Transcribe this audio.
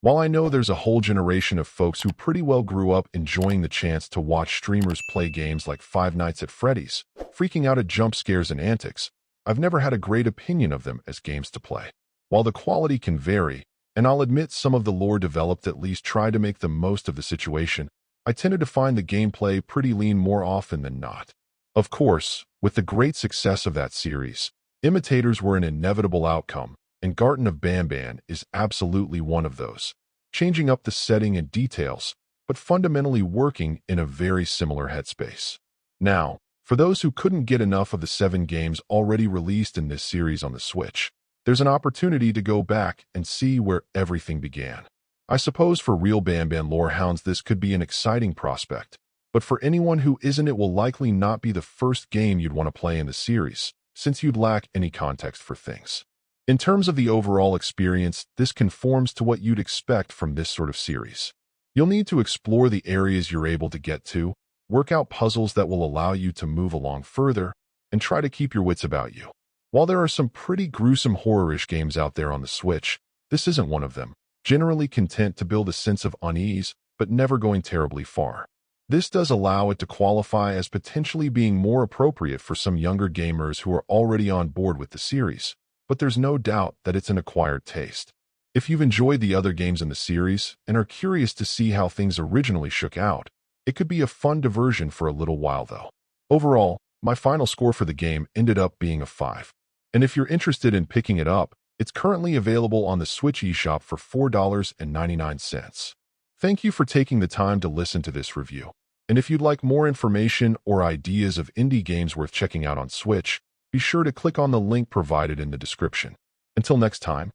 While I know there's a whole generation of folks who pretty well grew up enjoying the chance to watch streamers play games like Five Nights at Freddy's, freaking out at jump scares and antics, I've never had a great opinion of them as games to play. While the quality can vary, and I'll admit some of the lore developed at least try to make the most of the situation, I tended to find the gameplay pretty lean more often than not. Of course, with the great success of that series, imitators were an inevitable outcome, and Garten of Banban is absolutely one of those, changing up the setting and details, but fundamentally working in a very similar headspace. Now, for those who couldn't get enough of the 7 games already released in this series on the Switch, there's an opportunity to go back and see where everything began. I suppose for real Banban lore hounds this could be an exciting prospect, but for anyone who isn't it will likely not be the first game you'd want to play in the series, since you'd lack any context for things. In terms of the overall experience, this conforms to what you'd expect from this sort of series. You'll need to explore the areas you're able to get to, work out puzzles that will allow you to move along further, and try to keep your wits about you. While there are some pretty gruesome horror-ish games out there on the Switch, this isn't one of them, generally content to build a sense of unease, but never going terribly far. This does allow it to qualify as potentially being more appropriate for some younger gamers who are already on board with the series, but there's no doubt that it's an acquired taste. If you've enjoyed the other games in the series and are curious to see how things originally shook out, it could be a fun diversion for a little while though. Overall, my final score for the game ended up being a 5. And if you're interested in picking it up, it's currently available on the Switch eShop for $4.99. Thank you for taking the time to listen to this review. And if you'd like more information or ideas of indie games worth checking out on Switch, be sure to click on the link provided in the description. Until next time,